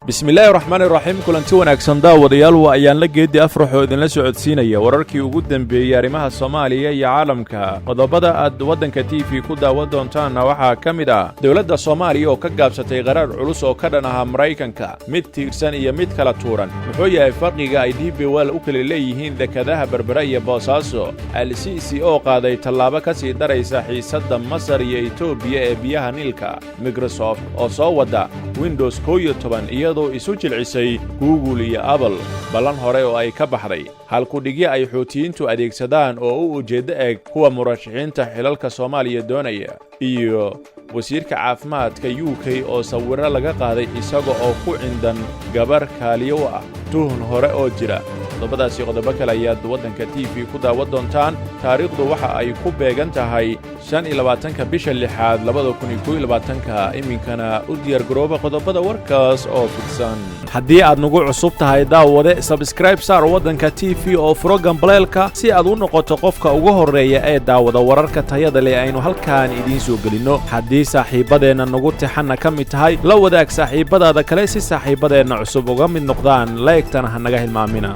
بسم الله الرحمن الرحيم kulanti wanaagsan daawadayaal waa ayaan la geedi afraxo idin la socodsiinaya wararkii ugu dambeeyay arrimaha Soomaaliya iyo caalamka qodobada aad wadanka TV ku daawan doontaan waxa kamid ah dawladda Soomaaliya oo ka gaabsatay qarar culus oo ka dhanaha Mareykanka mid tiirsan iyo mid kala tuuran wuxuu yahay farqiga ay DBWL u kala leeyihiin dekadaha Berbera iyo Boosaaso LCC oo qaaday tallaabo ka sii daraysa xiisadda Masar iyo Itoobiya ee biyaha Niilka Microsoft oo soo wada Windows 11 iyadoo isu jilcisay Google iyo Apple balan hore oo ay ka baxday halku dhigi ay xoutiyiintu adeegsadaan oo u ujeedo eg kuwa murashaxiinta xilalka Soomaaliya doonaya iyo wasiirka caafimaadka UK oo sawirro laga qaaday isaga oo ku cindan gabar kaaliyo ah tuhun hore oo jira qodobadaasi qodobo kale ayaad wadanka TV ku daawan doontaan taariikhdu waxa ay ku beegan tahay 25 bisha 6 2021 iminkana u diyaar garooba qodobada warkaas oo fidsan haddii aad nagu cusub tahay daawade subscribe saar wadanka TV oo program baleelka si aad u noqoto qofka ugu horeeya ee daawada wararka tayada leh aynu halkaan idiin soo gelino haddii saaxiibadeena nagu tixana ka mid tahay la wadaag saaxiibadaada kale si saaxiibadeena cusub uga mid noqdaan laegtana ha naga hilmaamina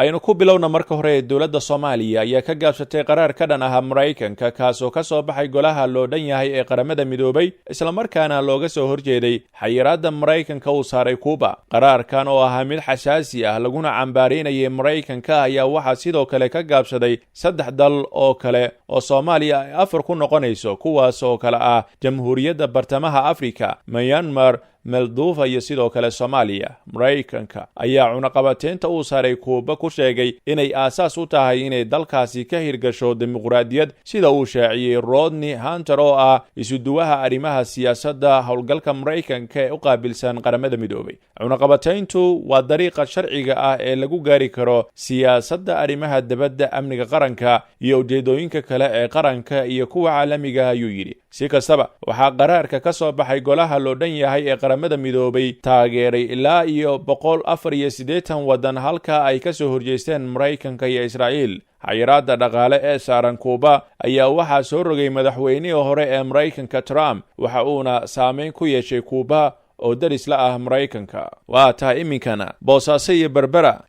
aynu ku bilowna marka hore dawladda Soomaaliya ayaa ka gaabsatay qarar ka dhan ah Mareykanka kaas oo ka soo baxay golaha loo dhan yahay ee qaramada midoobay isla markaana looga soo horjeeday xayiraadda Mareykanka uu saaray Cuba qararkan oo ah mid xasaasi ah laguna cambaareynayay Mareykanka ayaa waxa sidoo kale ka gaabsaday saddex dal oo kale oo Soomaaliya ay afar ku noqonayso kuwaas oo kale ah Jamhuuriyadda Bartamaha Afrika Myanmar Moldova iyo sidoo kale Soomaaliya Mareykanka ayaa cunaqabateynta uu saaray Cuba ku sheegay inay aasaas u tahay inay dalkaasi ka hirgasho dimuqraadiyad sida uu shaaciyay Rodney Hunter oo ah isuduwaha arrimaha siyaasadda howlgalka Mareykanka ee u qaabilsan qaramada midoobay cunaqabateyntu waa dariiqa sharciga ah ee lagu gaari karo siyaasadda arrimaha dibadda amniga qaranka iyo ujeedooyinka kale ee qaranka iyo kuwa caalamiga ayuu yiri si kastaba waxa qaraarka ka soo baxay golaha loo dhan yahay ee qaramada midoobay taageeray ilaa iyo 184 wadan halka ay ka soo horjeesteen Mareykanka iyo Israa'iil xayiraadda dhaqaale ee saaran Cuba ayaa waxa soo rogay madaxweynihii hore ee Mareykanka Trump waxa uuna saameyn ku yeeshay Cuba oo daris la ah Mareykanka waa tahay iminkana Boosaaso iyo Berbera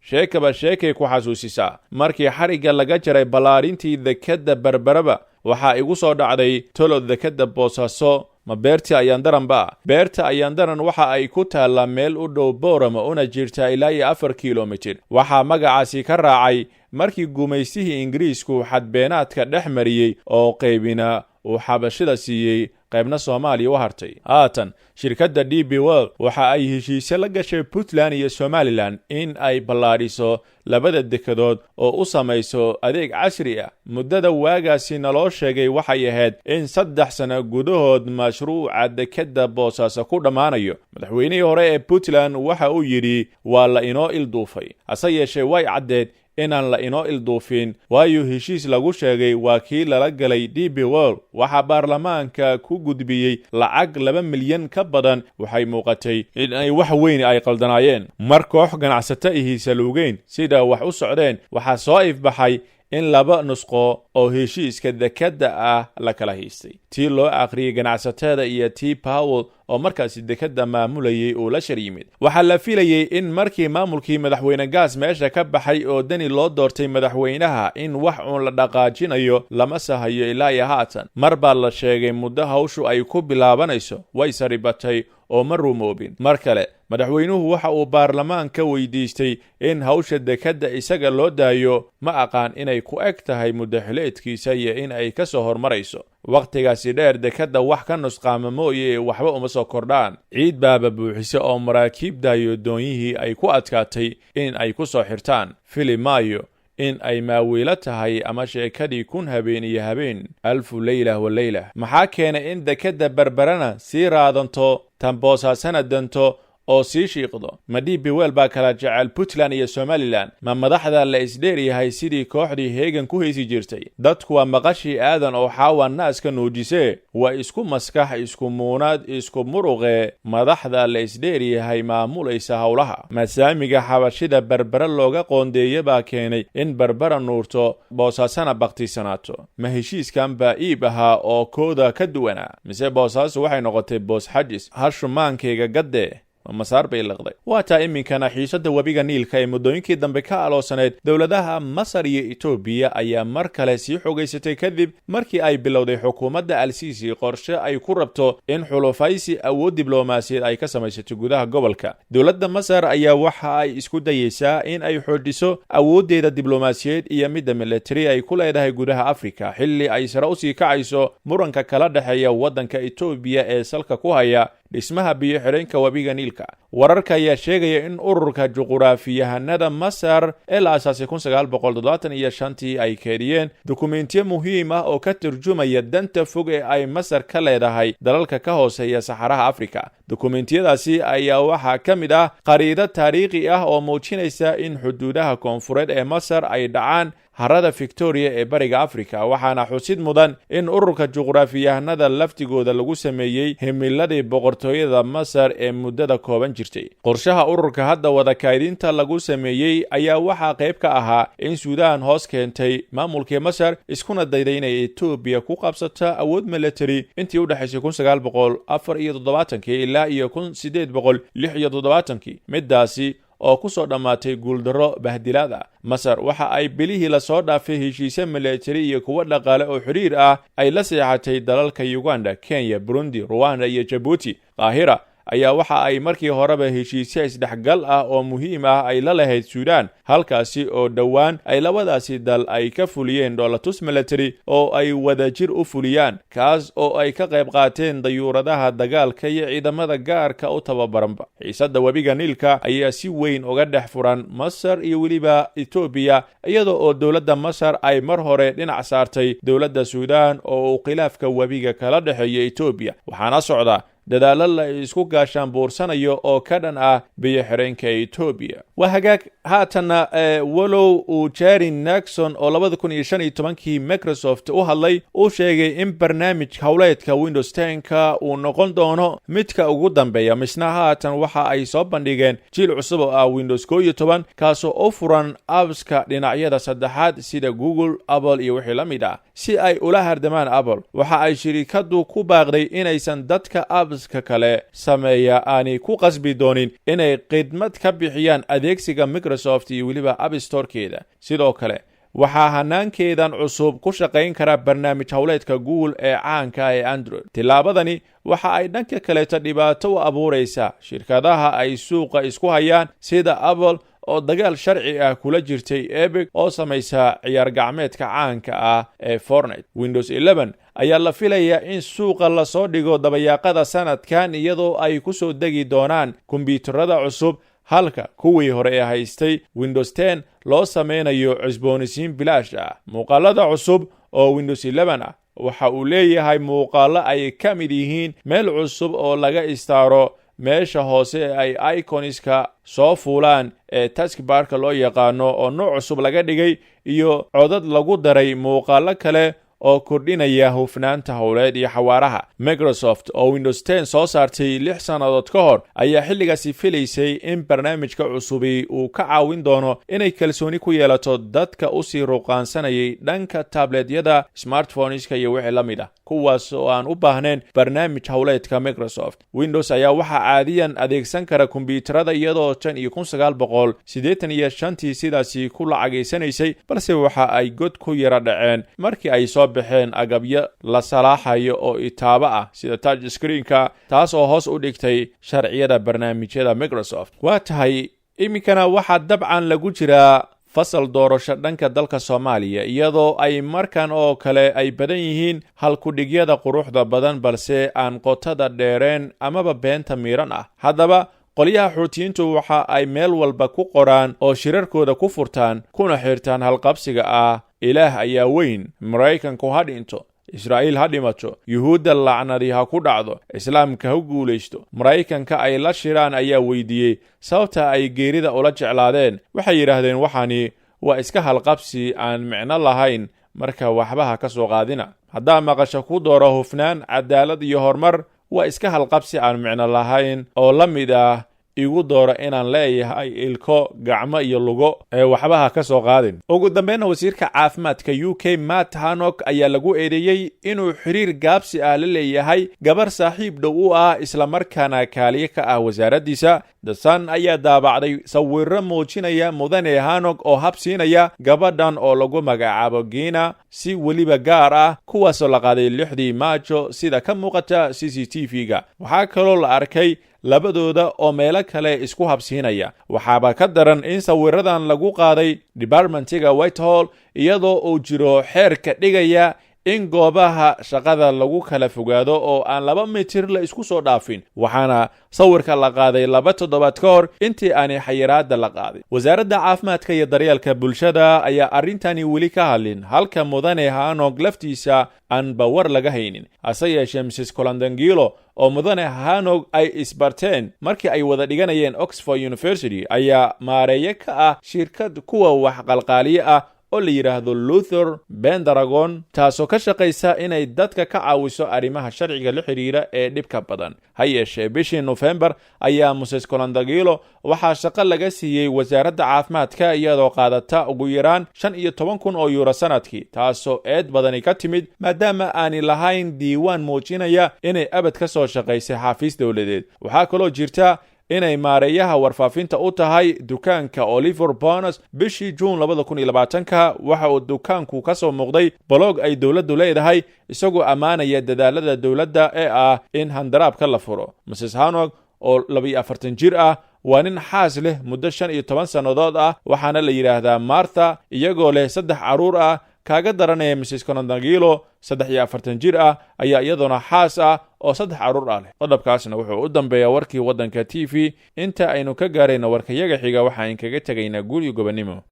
sheekay ku xasuusisa markii xariga laga jaray balaarintii dekadda Berberaba waxa igu soo dhacday tolo dekadda Boosaaso ma beerta ayaan daran waxa ay ku taala meel u dhow Boorama una jirta ilaa 4 kiiloomitir waxa magacaasi ka raacay markii guumaystihii Ingiriisku xadbeenaadka dhex mariyay oo qaybina uu xabashida siiyay qaybna Soomaaliya u hartay haatan shirkadda DBWL waxa ay heshiis la gashay Puntland iyo Somaliland in ay ballaariso labada dekadood oo u samayso adeeg casri ah muddada waagaasi naloo sheegay waxay ahayd in 3 sano gudahood mashruuca dekadda Boosaaso ku dhamaanayo madaxweynihii hore ee Puntland waxa uu yiri waa la inoo ilduufay hase yeeshee way caddeed inaan la inoo ilduufin waayo heshiis lagu sheegay waa kii lala galay DBWL waxa baarlamaanka ku gudbiyay lacag 2 milyan ka badan waxay muuqatay in ay wax weyn ay qaldanaayeen mar koox ganacsato ihiisa luugeyn sida wax u socdeen waxa soo ifbaxay in laba nusqo oo heshiiska dekadda ah la kala haystay tii loo aqriyay ganacsatada iyo tii Powell oo markaasi dekadda maamulayay oo la shariimid waxa la filayay in markii maamulkii madaxweyne gaas meesha ka baxay oo dani loo doortay madaxweynaha in wax uun la dhaqaajinayo lama sahayo ilaa haatan mar baa la sheegay muddo hawshu ay ku bilaabanayso way saribatay oo ma rumoobin mar kale madaxweynuhu waxa uu baarlamaanka weydiistay in hawsha dekadda isaga loo daayo ma aqaan inay ku eg tahay muddo xileedkiisa iyo in ay ka soo hormarayso waqtigaasi dheer dekadda wax ka nusqaama mooye waxba uma soo kordhaan ciid baaba buuxisa oo maraakiibda iyo doonyihii ay ku adkaatay in ay ku soo xirtaan Filimayo in ay maawiila tahay ama sheekadii kun habeen iyo habeen alfu leyla wa leyla maxaa keenay in dekadda Berberana sii raadanto tan Boosaasana danto oo sii shiiqdo ma DBWL baa kala jecel Puntland iyo Somaliland ma madaxda la isdheeriyahay sidii kooxdii heegan ku heesi jirtay dadku waa maqashii aadan oo xaawan naaska nuujisee waa isku maskax isku muunad isku muruqe madaxda la isdheeriyahay maamulaysa howlaha masaamiga xabashida Berbera looga qoondeeyay baa keenay in Berbera nuurto Boosaasana baqtisanaato ma heshiiskan baa iib ahaa oo kooda ka duwana mise Boosaasu waxay noqotay boos xajis hashumaankayga gadde masaar bay liqday waa taa iminkana xiisadda webiga niilka ee muddooyinkii dambe ka aloosaneed dowladaha masar iyo etoobiya ayaa mar kale sii xogaysatay kadib markii ay bilowday xukuumadda al-siisi qorshe ay ku rabto in xulufaysi awood diblomaasiyeed ay ka samaysato gudaha gobolka dowladda masar ayaa waxa ay isku dayeysaa in ay xoojiso awooddeeda diblomaasiyeed iyo midda militari ay ku leedahay gudaha afrika xilli ay sare usii kacayso muranka kala dhexeeya waddanka etoobiya ee salka ku haya dhismaha biyo-xidheenka webiga niilka wararka ayaa sheegaya in ururka juquraafiyahanada masar ee la aasaasay 1975 ay keediyeen dukumentiyo muhiim ah oo ka turjumaya danta fog ee ay masar ka leedahay dalalka ka hooseeya saxaraha afrika dukumentiyadaasi ayaa waxaa ka mid ah khariidad taariikhi ah oo muujinaysa in xuduudaha koonfureed ee masar ay dhacaan harada victoria ee bariga afrika waxaana xusid mudan in ururka juquraafiyahanada laftigooda lagu sameeyey himiladii boqortooyada masar ee muddada kooban jirtay qorshaha ururka hadda wada kaydinta lagu sameeyey ayaa waxaa qayb ka ahaa in suudaan hoos keentay maamulkii masar iskuna dayday inay etoobiya ku qabsato awood military intii u dhexaysay 1974 ilaa iyo 1876 midaasi oo ku soo dhammaatay guuldarro bahdilaad ah masar waxa ay bilihii la soo dhaafay heshiisyo militari iyo kuwo dhaqaale oo xiriir ah ay la seexatay dalalka Uganda, Kenya, Burundi, Rwanda iyo Djibouti qaahira ayaa waxa ay markii horeba heshiisyo isdhexgal ah oo muhiim ah ay la lahayd Suudaan halkaasi oo dhowaan ay labadaasi dal ay ka fuliyeen dhoolatus military oo ay wadajir u fuliyaan kaas oo ay ka qayb qaateen dayuuradaha dagaalka iyo ciidamada gaarka u tababaranba xiisadda webiga niilka ayaa si weyn uga dhex furan Masar iyo weliba Ethiopia iyadoo oo dowladda Masar ay mar hore dhinac saartay dowladda Suudaan oo khilaafka webiga kala dhaxeeya Ethiopia waxaana socda dadaalo la isku gaashaan buursanayo oo ka dhan ah biyo-xidheenka Ethiopia waa hagaag haatana walow uu Jerry Nixon oo 2015kii Microsoft u hadlay uu sheegay in barnaamij hawleedka Windows 10ka uu noqon doono midka ugu dambeeya misna haatan waxa ay soo bandhigeen jiil cusub oo ah Windows 11 kaasoo u furan appska dhinacyada saddexaad sida Google, Apple iyo wixii la mid ah si ay ula hardamaan Apple waxa ay shirkadu ku baaqday inaysan dadka appska kale sameeya aanay ku qasbi doonin inay khidmad ka bixiyaan adeegsiga Microsoft iyo weliba App Store-keeda sidoo kale waxaa hanaankeedan cusub ku shaqayn kara barnaamij hawleedka Google ee caanka ee Android tilaabadani waxa ay dhanka kale dhibaato u abuuraysaa shirkadaha ay suuqa isku hayaan sida Apple oo dagaal sharci ah kula jirtay Epic oo samaysa ciyaar gacmeedka caanka ah ee Fortnite Windows 11 ayaa la filayaa in suuqa la soo dhigo dabayaaqada sanadkan iyadoo ay ku soo degi doonaan kombiyuutarada cusub halka kuwii hore ee haystay Windows 10 loo sameynayo cusboonaysiin bilaash ah muuqaalada cusub oo Windows 11 ah waxa uu leeyahay muuqaalo ay ka mid yihiin meel cusub oo laga istaaro meesha hoose ay iconiska soo fuulaan ee taskbarka loo yaqaano oo nooc cusub laga dhigay iyo codad lagu daray muuqaalo kale oo kordhinaya hufnaanta hawleed iyo xawaaraha Microsoft oo Windows 10 soo saartay 6 sanadood ka hor ayaa xilligaasi filaysay in barnaamijka cusubi uu ka caawin doono inay kalsooni ku yeelato dadka u sii ruqaansanayay dhanka tabletyada smartphoneska iyo wixii la mid ah kuwaas oo aan u baahnayn barnaamij hawleedka Microsoft Windows ayaa waxa caadiyan adeegsan kara kombiyuutarada iyadoo 1985 sidaasi ku lacageysanaysay balse waxa ay god ku yara dhaceen markii ay soo baxeen agabyo la salaaxayo oo itaaba ah sida touch screen-ka taas oo hoos u dhigtay sharciyada barnaamijyada Microsoft waa tahay iminkana waxa dabcan lagu jira fasal doorasho dhanka dalka Soomaaliya iyadoo ay markan oo kale ay badan yihiin halkudhigyada quruxda badan balse aan qotada dheereen amaba beenta miiran ah haddaba qolyaha xuutiyiintu waxa ay meel walba ku qoraan oo shirarkooda ku furtaan kuna xirtaan halqabsiga ah ilaah ayaa weyn Mareykanku ha dhinto Israa'iil ha dhimato Yuhuudda lacnadi ha ku dhacdo Islaamka ha guulaysto Mareykanka ay la shiraan ayaa weydiiyey sababta ay geerida ula jeclaadeen waxay yiraahdeen waxani waa iska halqabsi aan micno lahayn marka waxba ha ka soo qaadina haddaa maqasho ku dooro hufnaan cadaalad iyo horumar waa iska halqabsi aan micno lahayn oo la mid ah igu dooro inaan leeyahay ilko gacmo iyo lugo ee waxbaha ka soo qaadin. ugu dambeynna wasiirka caafimaadka UK Matt Hancock ayaa lagu eedeeyey inuu xiriir gaabsi ah la leeyahay gabar saaxiib dhow u ah isla markaana kaaliye ka ah wasaaraddiisa. The Sun ayaa daabacday sawirro muujinaya mudane Hancock oo habsiinaya gabadhan oo lagu magacaabo Gina si weliba gaar ah kuwaasoo la qaaday 6 Maajo sida ka muuqata CCTV-ga. waxaa kaloo la arkay labadooda oo meelo kale isku habsiinaya. waxaaba ka daran in sawiradan lagu qaaday departmentiga Whitehall iyadoo uu jiro xeerka dhigaya in goobaha shaqada lagu kala fogaado oo aan 2 mitir la isku soo dhaafin. waxaana sawirka la qaaday 2 toddobaad ka hor intii aanay xayiraadda la qaadin. wasaaradda caafimaadka iyo daryeelka bulshada ayaa arrintani weli ka hadlin, halka mudane Hancock laftiisa aan bawar laga haynin. hase yeeshee Mrs. Colandangilo oo mudane Hancock ay isbarteen markii ay wada dhiganayeen Oxford University ayaa maareeye ka ah shirkad kuwa wax qalqaaliye ah oo la yiraahdo Luther Pendragon, taasoo ka shaqaysa inay dadka ka caawiso arrimaha sharciga la xiriira ee dhibka badan. ha yeeshee bishii November ayaa Mrs. Colandangilo waxaa shaqo laga siiyey wasaaradda caafimaadka iyadoo qaadata ugu yaraan 15,000 oo euro sanadkii, taasoo eed badani ka timid maadaama aanay lahayn diiwaan muujinaya inay abad ka soo shaqaysay xafiis dowladeed. waxaa kaloo jirta inay maareeyaha warfaafinta u tahay dukaanka Oliver Bonus. bishii June 2020 waxa uu dukaanku ka soo muuqday blog ay dowladdu leedahay isagoo ammaanaya dadaalada dowladda ee ah in handaraabka la furo. Mrs. Hancock oo 42 jir ah waa nin xaas leh muddo 15 sannadood ah, waxaana la yiraahdaa Martha, iyagoo leh 3 caruur ah. kaaga daranaya Mrs. Colandangilo 43 jir ah ayaa iyaduna xaas ah oo 3 caruur ah leh. qodobkaasna wuxuu u dambeeyaa warkii waddanka TV. inta aynu ka gaarayna warkayaga xiga waxaan kaga tagaynaa guul iyo gobonimo.